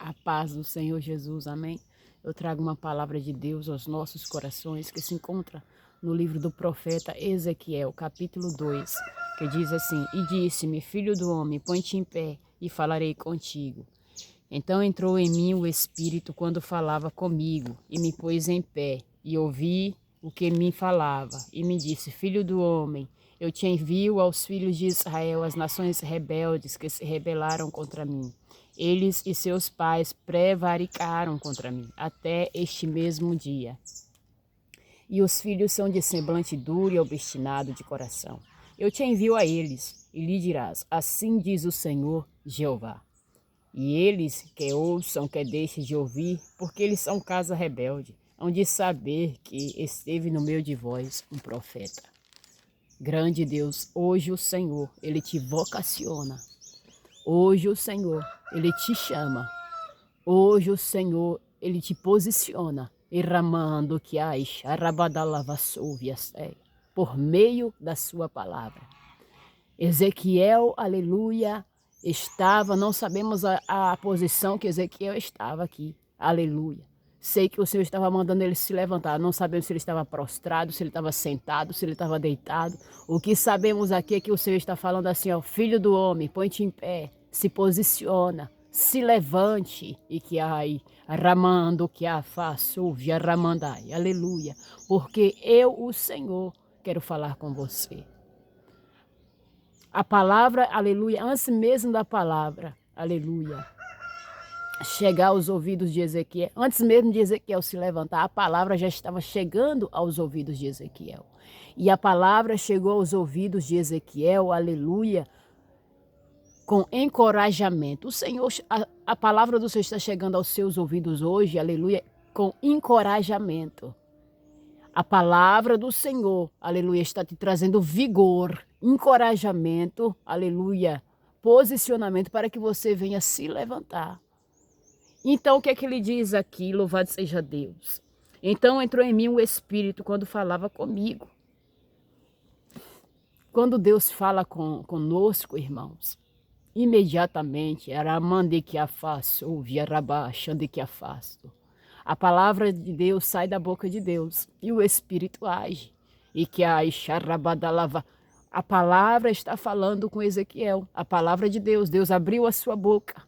A paz do Senhor Jesus, amém? Eu trago uma palavra de Deus aos nossos corações que se encontra no livro do profeta Ezequiel, capítulo 2, que diz assim: E disse-me, filho do homem, põe-te em pé e falarei contigo. Então entrou em mim o Espírito quando falava comigo e me pôs em pé e ouvi o que me falava e me disse: Filho do homem, eu te envio aos filhos de Israel, as nações rebeldes que se rebelaram contra mim. Eles e seus pais prevaricaram contra mim até este mesmo dia. E os filhos são de semblante duro e obstinado de coração. Eu te envio a eles e lhe dirás: Assim diz o Senhor Jeová. E eles que ouçam, que deixem de ouvir, porque eles são casa rebelde, hão de saber que esteve no meio de vós um profeta. Grande Deus, hoje o Senhor, Ele te vocaciona. Hoje o Senhor, Ele te chama. Hoje o Senhor, Ele te posiciona. Irramando que por meio da sua palavra. Ezequiel, aleluia, estava, não sabemos a posição que Ezequiel estava aqui, aleluia. Sei que o Senhor estava mandando ele se levantar, não sabemos se ele estava prostrado, se ele estava sentado, se ele estava deitado. O que sabemos aqui é que o Senhor está falando assim, ó, filho do homem, põe-te em pé, se posiciona, se levante e que ai, ramando que a faço, via ramandai, aleluia. Porque eu, o Senhor, quero falar com você. A palavra, aleluia, antes mesmo da palavra, aleluia, chegar aos ouvidos de Ezequiel, antes mesmo de Ezequiel se levantar, a palavra já estava chegando aos ouvidos de Ezequiel. E a palavra chegou aos ouvidos de Ezequiel, aleluia, com encorajamento. O Senhor, a palavra do Senhor está chegando aos seus ouvidos hoje, aleluia, com encorajamento. A palavra do Senhor, aleluia, está te trazendo vigor, encorajamento, aleluia, posicionamento para que você venha se levantar. Então, o que é que ele diz aqui? Louvado seja Deus. Então entrou em mim o Espírito quando falava comigo. Quando Deus fala conosco, irmãos, imediatamente, era mande que afasto, ouvia rabaixando que afasto. A palavra de Deus sai da boca de Deus e o Espírito age. E que a Ixarabadalava. A palavra está falando com Ezequiel. A palavra de Deus. Deus abriu a sua boca.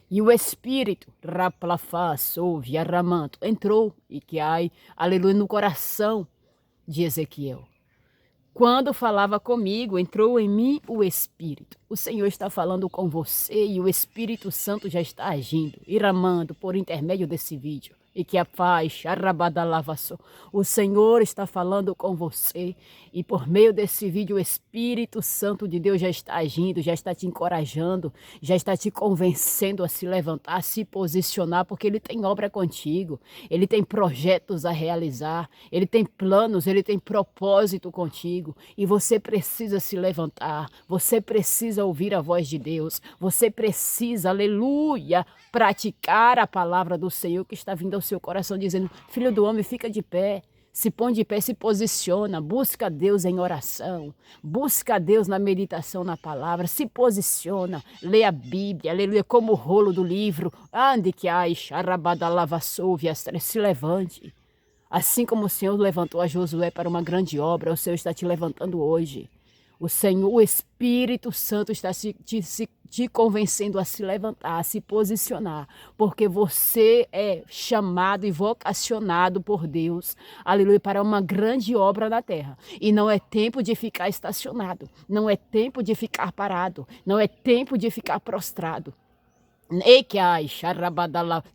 E o Espírito, raplafas, ouve, arramanto, entrou. E que ai, aleluia, no coração de Ezequiel. Quando falava comigo, entrou em mim o Espírito. O Senhor está falando com você e o Espírito Santo já está agindo, iramando por intermédio desse vídeo. E que a paz, o Senhor está falando com você e por meio desse vídeo o Espírito Santo de Deus já está agindo, já está te encorajando, já está te convencendo a se levantar, a se posicionar, porque Ele tem obra contigo, Ele tem projetos a realizar, Ele tem planos, Ele tem propósito contigo e você precisa se levantar, você precisa ouvir a voz de Deus, você precisa, aleluia, praticar a palavra do Senhor que está vindo ao seu coração dizendo, filho do homem, fica de pé, se põe de pé, se posiciona, busca Deus em oração, busca Deus na meditação na palavra, se posiciona, lê a Bíblia, aleluia, como o rolo do livro, ande que se levante. Assim como o Senhor levantou a Josué para uma grande obra, o Senhor está te levantando hoje. O Senhor, o Espírito Santo está te convencendo a se levantar, a se posicionar, porque você é chamado e vocacionado por Deus, aleluia, para uma grande obra na terra. E não é tempo de ficar estacionado, não é tempo de ficar parado, não é tempo de ficar prostrado.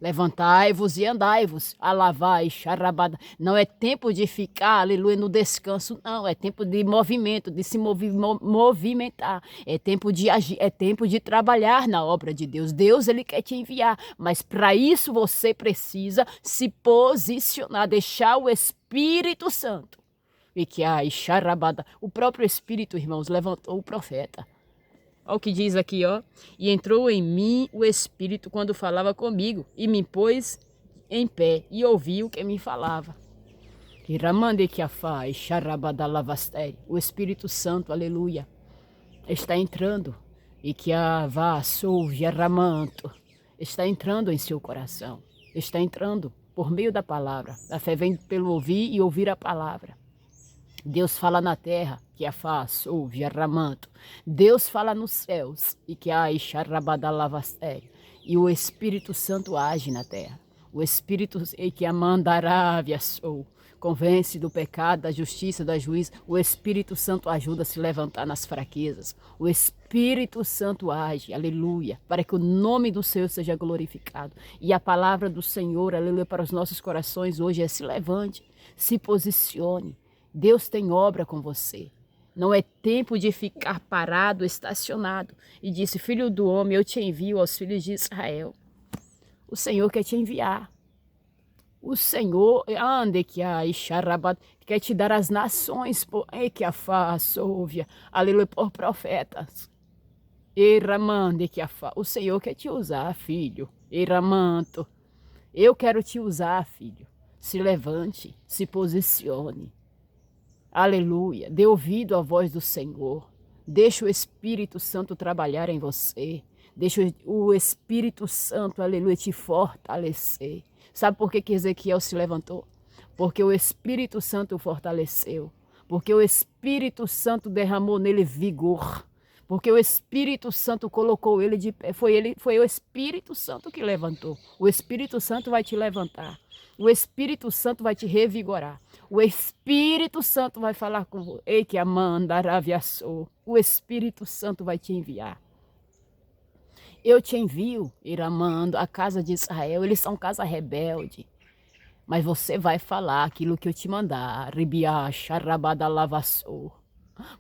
Levantai-vos e andai-vos, alavai, xarabada. Não é tempo de ficar, aleluia, no descanso, não. É tempo de movimento, de se movimentar. É tempo de agir, é tempo de trabalhar na obra de Deus. Deus, Ele quer te enviar, mas para isso você precisa se posicionar, deixar o Espírito Santo. E que xarabada, o próprio Espírito, irmãos, levantou o profeta. Olha o que diz aqui, ó. E entrou em mim o Espírito quando falava comigo, e me pôs em pé, e ouvi o que me falava. O Espírito Santo, aleluia, está entrando. E que a vá, ramanto, está entrando em seu coração, está entrando por meio da palavra. A fé vem pelo ouvir e ouvir a palavra. Deus fala na terra, que a faz, ouve, arramanto. Deus fala nos céus, e que a xarabadalavastério. E o Espírito Santo age na terra. O Espírito que a mandará, sou. Convence do pecado, da justiça, da juízo. O Espírito Santo ajuda a se levantar nas fraquezas. O Espírito Santo age, aleluia, para que o nome do Senhor seja glorificado. E a palavra do Senhor, aleluia, para os nossos corações hoje é: se levante, se posicione. Deus tem obra com você. Não é tempo de ficar parado, estacionado. E disse: filho do homem, eu te envio aos filhos de Israel. O Senhor quer te enviar. O Senhor, ande que a Ixarabat, quer te dar as nações, que a faça, ouve, aleluia, por profetas. Eramande que a fa. O Senhor quer te usar, filho. Eramanto. Eu quero te usar, filho. Se levante, se posicione. Aleluia. Dê ouvido à voz do Senhor. Deixa o Espírito Santo trabalhar em você. Deixa o Espírito Santo, aleluia, te fortalecer. Sabe por que Ezequiel se levantou? Porque o Espírito Santo o fortaleceu. Porque o Espírito Santo derramou nele vigor. Porque o Espírito Santo colocou ele de pé. Foi o Espírito Santo que levantou. O Espírito Santo vai te levantar. O Espírito Santo vai te revigorar. O Espírito Santo vai falar com você. Ei, que amandaraviaçou. O Espírito Santo vai te enviar. Eu te envio, Iramando, a casa de Israel. Eles são casa rebelde. Mas você vai falar aquilo que eu te mandar. Ribiacha, rabadalavassou.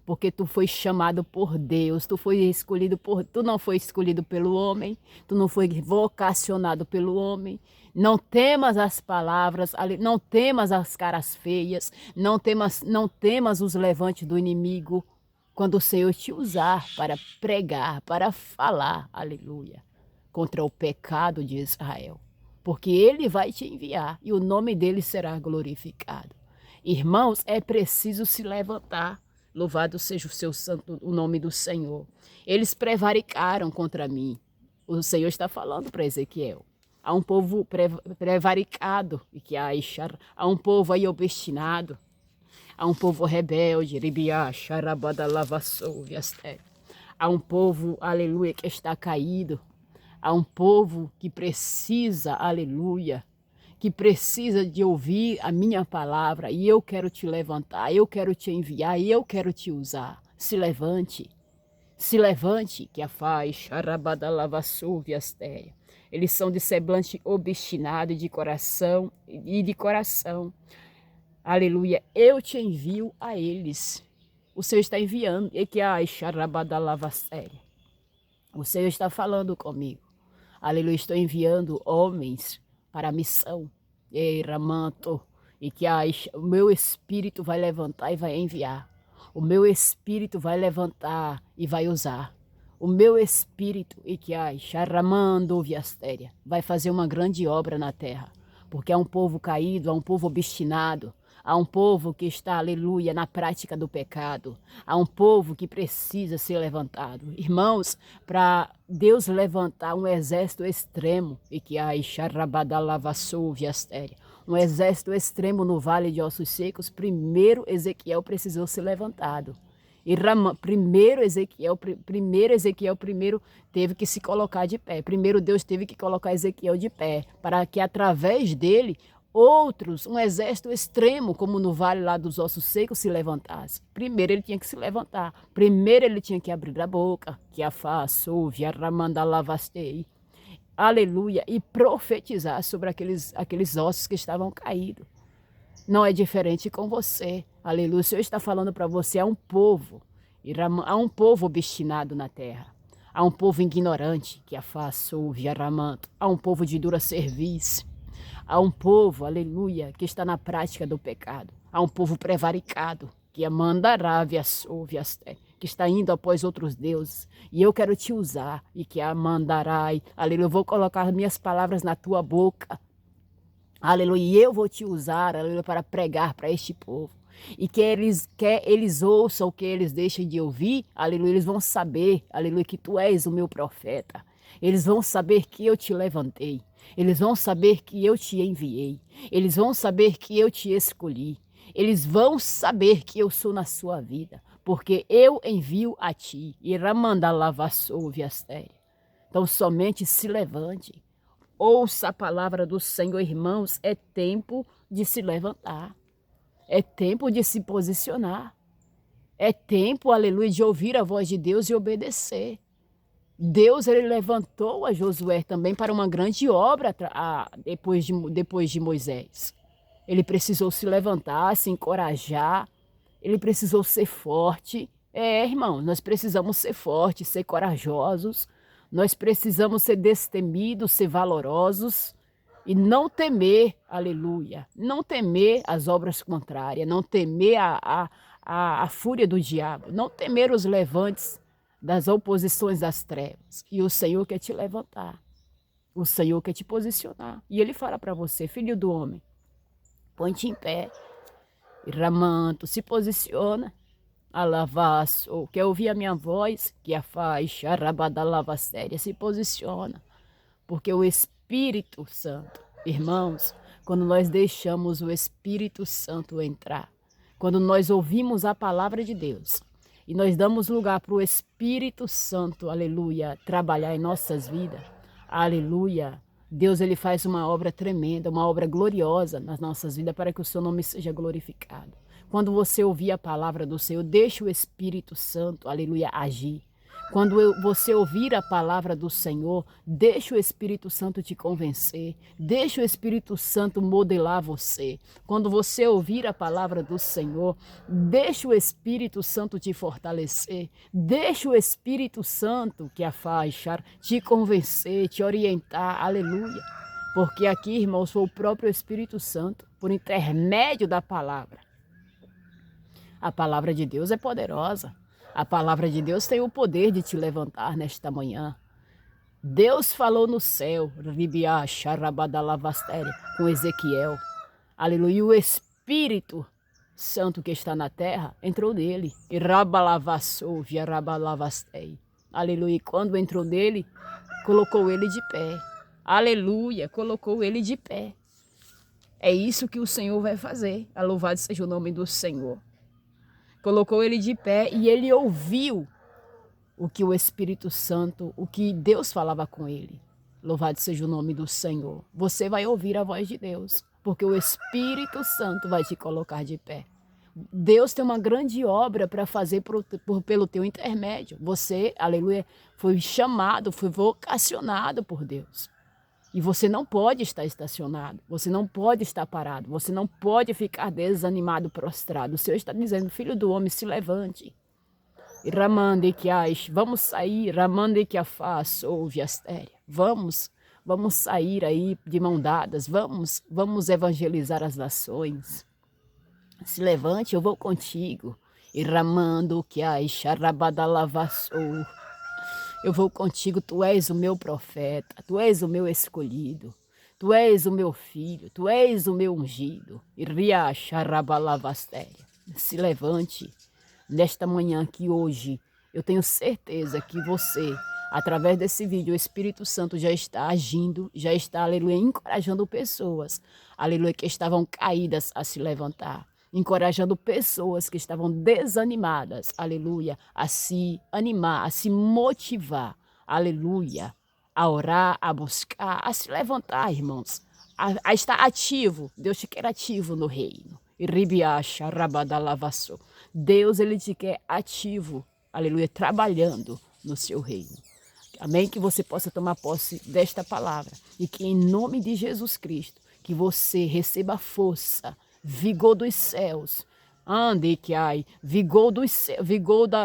Porque tu foi chamado por Deus, tu foi escolhido por... Tu não foi escolhido pelo homem, tu não foi vocacionado pelo homem. Não temas as palavras, não temas as caras feias, não temas os levantes do inimigo. Quando o Senhor te usar para pregar, para falar, aleluia, contra o pecado de Israel. Porque ele vai te enviar e o nome dele será glorificado. Irmãos, é preciso se levantar. Louvado seja o seu santo, o nome do Senhor. Eles prevaricaram contra mim. O Senhor está falando para Ezequiel. Há um povo prevaricado, há um povo aí obstinado, há um povo rebelde, há um povo, aleluia, que está caído, há um povo que precisa, aleluia, que precisa de ouvir a minha palavra, e eu quero te levantar, eu quero te enviar, e eu quero te usar. Se levante, que a faixa, eles são de semblante obstinado e de coração, aleluia, eu te envio a eles. O Senhor está enviando, e que a o Senhor está falando comigo. Aleluia, estou enviando homens para a missão. Ei, Ramanto, e que o meu espírito vai levantar e vai enviar. O meu espírito vai levantar e vai usar. O meu espírito, e que Charamando Viastéria, vai fazer uma grande obra na terra. Porque há um povo caído, há um povo obstinado, há um povo que está, aleluia, na prática do pecado. Há um povo que precisa ser levantado. Irmãos, para Deus levantar um exército extremo, e que um exército extremo no vale de ossos secos, primeiro Ezequiel precisou ser levantado. E primeiro Ezequiel teve que se colocar de pé. Primeiro Deus teve que colocar Ezequiel de pé, para que através dele outros, um exército extremo, como no vale lá dos ossos secos, se levantasse. Primeiro ele tinha que se levantar. Primeiro ele tinha que abrir a boca, que a faço, viaramandalavastei. Aleluia, e profetizar sobre aqueles ossos que estavam caídos. Não é diferente com você. Aleluia, o Senhor está falando para você, há um povo obstinado na terra. Há um povo ignorante, que a faço, viaramanto. Há um povo de dura serviço. Há um povo, aleluia, que está na prática do pecado. Há um povo prevaricado, que amandará, que está indo após outros deuses. E eu quero te usar, e que amandarai, aleluia, eu vou colocar minhas palavras na tua boca. Aleluia, e eu vou te usar, aleluia, para pregar para este povo. E quer eles ouçam, que eles deixem de ouvir, aleluia, eles vão saber, aleluia, que tu és o meu profeta. Eles vão saber que eu te levantei. Eles vão saber que eu te enviei. Eles vão saber que eu te escolhi. Eles vão saber que eu sou na sua vida, porque eu envio a ti. Iramandalavassouviastéria. Então somente se levante. Ouça a palavra do Senhor, irmãos. É tempo de se levantar. É tempo de se posicionar. É tempo, aleluia, de ouvir a voz de Deus e obedecer. Deus, ele levantou a Josué também para uma grande obra depois de Moisés. Ele precisou se levantar, se encorajar. Ele precisou ser forte. Irmão, nós precisamos ser fortes, ser corajosos. Nós precisamos ser destemidos, ser valorosos. E não temer, aleluia, não temer as obras contrárias, não temer a fúria do diabo, não temer os levantes das oposições das trevas. E o Senhor quer te levantar, o Senhor quer te posicionar. E Ele fala para você, filho do homem, põe-te em pé, Ramanto, se posiciona, alavaço, quer ouvir a minha voz, que a faixa, rabadalavastéria, se posiciona, porque o Espírito Santo, irmãos, quando nós deixamos o Espírito Santo entrar, quando nós ouvimos a palavra de Deus e nós damos lugar para o Espírito Santo, aleluia, trabalhar em nossas vidas, aleluia, Deus ele faz uma obra tremenda, uma obra gloriosa nas nossas vidas para que o seu nome seja glorificado. Quando você ouvir a palavra do Senhor, deixa o Espírito Santo, aleluia, agir. Quando você ouvir a palavra do Senhor, deixa o Espírito Santo te convencer, deixa o Espírito Santo modelar você. Quando você ouvir a palavra do Senhor, deixa o Espírito Santo te fortalecer, deixa o Espírito Santo, que a faixa, te convencer, te orientar, aleluia. Porque aqui, irmãos, foi o próprio Espírito Santo, por intermédio da palavra. A palavra de Deus é poderosa. A palavra de Deus tem o poder de te levantar nesta manhã. Deus falou no céu, com Ezequiel. Aleluia. E o Espírito Santo que está na terra entrou nele. Aleluia. E quando entrou nele, colocou ele de pé. Aleluia. Colocou ele de pé. É isso que o Senhor vai fazer. Louvado seja o nome do Senhor. Colocou ele de pé e ele ouviu o que o Espírito Santo, o que Deus falava com ele. Louvado seja o nome do Senhor. Você vai ouvir a voz de Deus, porque o Espírito Santo vai te colocar de pé. Deus tem uma grande obra para fazer pelo teu intermédio. Você, aleluia, foi chamado, foi vocacionado por Deus. E você não pode estar estacionado, você não pode estar parado, você não pode ficar desanimado, prostrado. O Senhor está dizendo, filho do homem, se levante. Ramande que vamos sair, ramande que afaz, ouve astéria. Vamos sair aí de mão dadas, vamos evangelizar as nações. Se levante, eu vou contigo. E ramando que rabadalavassou. Eu vou contigo, tu és o meu profeta, tu és o meu escolhido, tu és o meu filho, tu és o meu ungido. Se levante nesta manhã que hoje eu tenho certeza que você, através desse vídeo, o Espírito Santo já está agindo, já está, aleluia, encorajando pessoas, aleluia, que estavam caídas a se levantar. Encorajando pessoas que estavam desanimadas, aleluia, a se animar, a se motivar, aleluia, a orar, a buscar, a se levantar, irmãos, a estar ativo. Deus te quer ativo no reino. Deus, ele te quer ativo, aleluia, trabalhando no seu reino. Amém? Que você possa tomar posse desta palavra e que em nome de Jesus Cristo, que você receba força, vigor dos céus, ande que vigor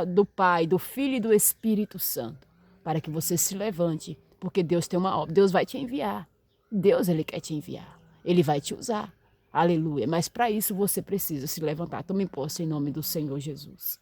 do Pai, do Filho e do Espírito Santo, para que você se levante, porque Deus tem uma obra, Deus vai te enviar, Deus ele quer te enviar, ele vai te usar, aleluia, mas para isso você precisa se levantar, tome posse em nome do Senhor Jesus.